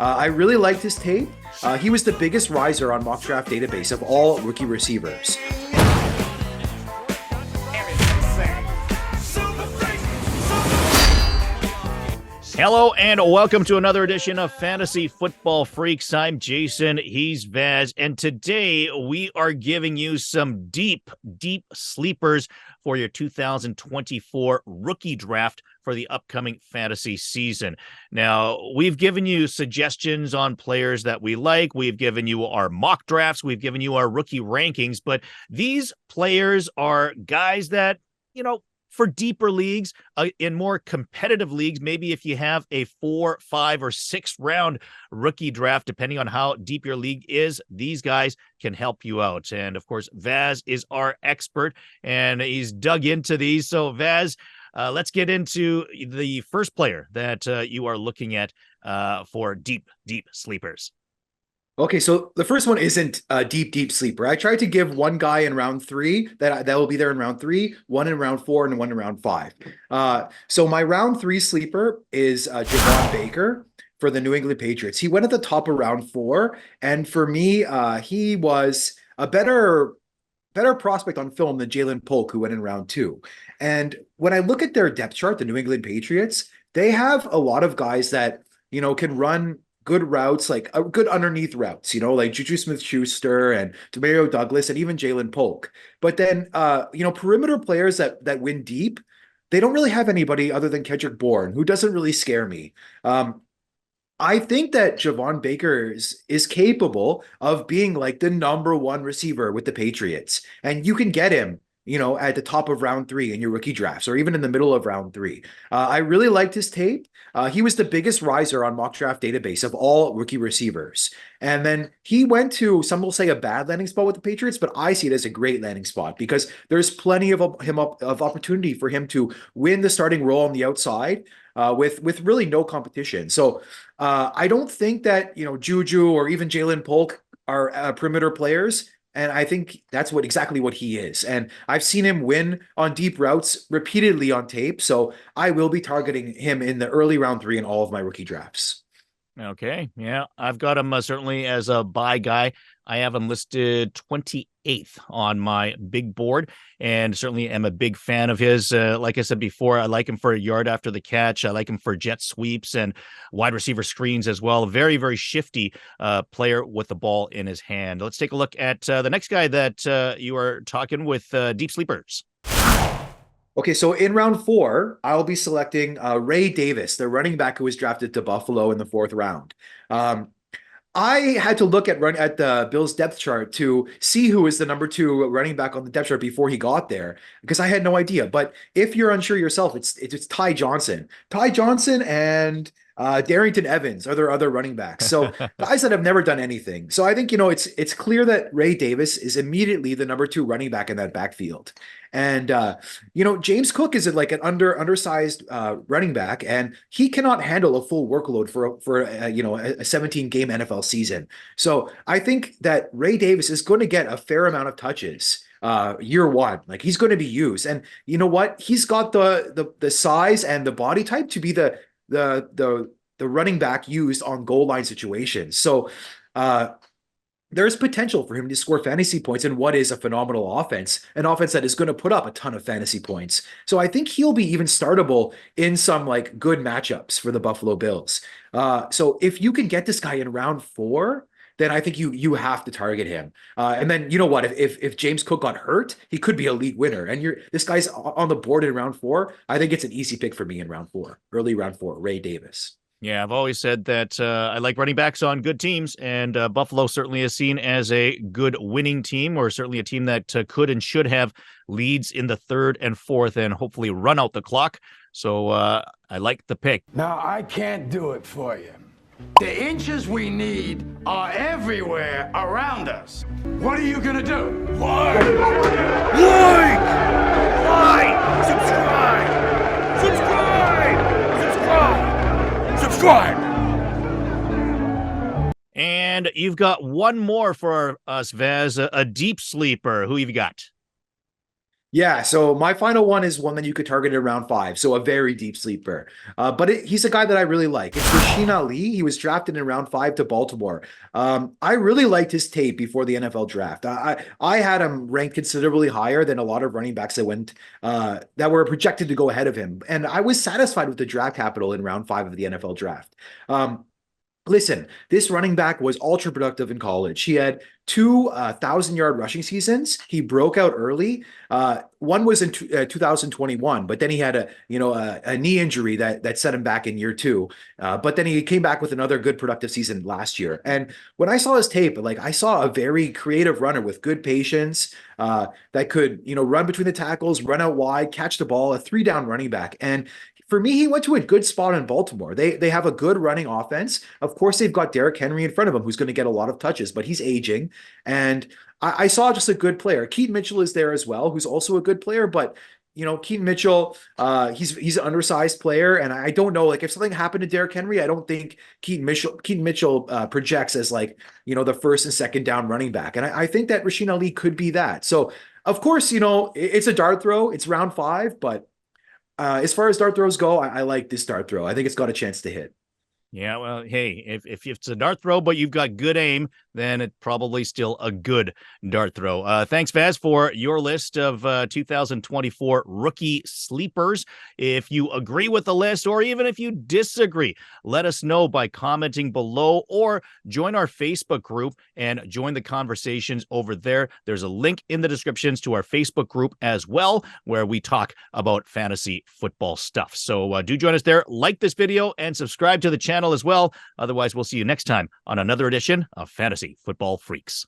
I really liked his tape. He was the biggest riser on mock draft database of all rookie receivers. Hello and welcome to another edition of Fantasy Football Freaks. I'm Jason, he's Vaz, and today we are giving you some deep sleepers for your 2024 rookie draft for the upcoming fantasy season. Now, we've given you suggestions on players that we like. We've given you our mock drafts. We've given you our rookie rankings, but these players are guys that, for deeper leagues, in more competitive leagues, maybe if you have a 4, 5, or 6 round rookie draft, depending on how deep your league is, these guys can help you out. And of course, Vaz is our expert and he's dug into these. So Vaz, let's get into the first player that you are looking at for deep sleepers. Okay, so the first one isn't a deep sleeper. I tried to give one guy in round 3 that will be there in round 3, one in round 4, and one in round 5. So my round 3 sleeper is Javon Baker for the New England Patriots. He went at the top of round 4, and for me, he was a better prospect on film than Jalen Polk, who went in round 2. And when I look at their depth chart, the New England Patriots, they have a lot of guys that can run good routes, like good underneath routes, like Juju Smith-Schuster and Demario Douglas and even Jalen Polk. But then, perimeter players that win deep, they don't really have anybody other than Kendrick Bourne, who doesn't really scare me. I think that Javon Baker is capable of being like the number 1 receiver with the Patriots, and you can get him at the top of round 3 in your rookie drafts, or even in the middle of round 3. I really liked his tape. He was the biggest riser on mock draft database of all rookie receivers. And then he went to, some will say, a bad landing spot with the Patriots, but I see it as a great landing spot because there's plenty of opportunity for him to win the starting role on the outside with really no competition. So I don't think that, Juju or even Jalen Polk are perimeter players. And I think that's exactly what he is. And I've seen him win on deep routes repeatedly on tape. So I will be targeting him in the early round 3 in all of my rookie drafts. Okay. Yeah, I've got him certainly as a buy guy. I have him listed 28th on my big board and certainly am a big fan of his. Like I said before, I like him for a yard after the catch. I like him for jet sweeps and wide receiver screens as well. A very, very shifty player with the ball in his hand. Let's take a look at the next guy that you are talking with deep sleepers. Okay, so in round 4, I'll be selecting Ray Davis, the running back who was drafted to Buffalo in the 4th round. I had to look at the Bills depth chart to see who is the number 2 running back on the depth chart before he got there, because I had no idea. But if you're unsure yourself, it's Ty Johnson. Ty Johnson and Darrington Evans are their other running backs. So guys that have never done anything. So I think, it's clear that Ray Davis is immediately the number 2 running back in that backfield. And, James Cook is like an undersized running back, and he cannot handle a full workload for a 17 game NFL season. So I think that Ray Davis is going to get a fair amount of touches year 1. Like, he's going to be used. And you know what? He's got the size and the body type to be the running back used on goal line situations. So there's potential for him to score fantasy points in what is a phenomenal offense, an offense that is going to put up a ton of fantasy points. So I think he'll be even startable in some like good matchups for the Buffalo Bills. So if you can get this guy in round 4, then I think you have to target him. And then, you know what, if James Cook got hurt, he could be a league winner. And this guy's on the board in round 4. I think it's an easy pick for me in round 4, early round 4, Ray Davis. Yeah, I've always said that I like running backs on good teams, and Buffalo certainly is seen as a good winning team, or certainly a team that could and should have leads in the 3rd and 4th and hopefully run out the clock. So I like the pick. Now, I can't do it for you. The inches we need are everywhere around us. What are you going to do? Like! Subscribe! And you've got one more for us, Vaz, a deep sleeper. Who you've got? Yeah, so my final one is one that you could target in round 5, so a very deep sleeper. But he's a guy that I really like. It's Rashaad Ali. He was drafted in round 5 to Baltimore. I really liked his tape before the NFL draft. I had him ranked considerably higher than a lot of running backs that were projected to go ahead of him, and I was satisfied with the draft capital in round 5 of the NFL draft. Listen, this running back was ultra productive in college. He had two 1,000-yard rushing seasons. He broke out early. One was in 2021, but then he had a knee injury that set him back in year 2. But then he came back with another good productive season last year. And when I saw his tape, like I saw a very creative runner with good patience that could run between the tackles, run out wide, catch the ball, a 3-down running back. And for me, he went to a good spot in Baltimore. They have a good running offense. Of course, they've got Derrick Henry in front of him, who's going to get a lot of touches, but he's aging. And I saw just a good player. Keaton Mitchell is there as well, who's also a good player. But Keaton Mitchell, he's an undersized player, and I don't know, like if something happened to Derrick Henry, I don't think Keaton Mitchell projects as like the first and second down running back. And I think that Rashaad Ali could be that. So of course, it's a dart throw. It's round 5, but as far as dart throws go, I like this dart throw. I think it's got a chance to hit. Yeah, well, hey, if it's a dart throw, but you've got good aim, then it's probably still a good dart throw. Thanks, Vaz, for your list of 2024 rookie sleepers. If you agree with the list, or even if you disagree, let us know by commenting below, or join our Facebook group and join the conversations over there. There's a link in the descriptions to our Facebook group as well, where we talk about fantasy football stuff. So do join us there, like this video, and subscribe to the channel as well. Otherwise, we'll see you next time on another edition of Fantasy Football Freaks.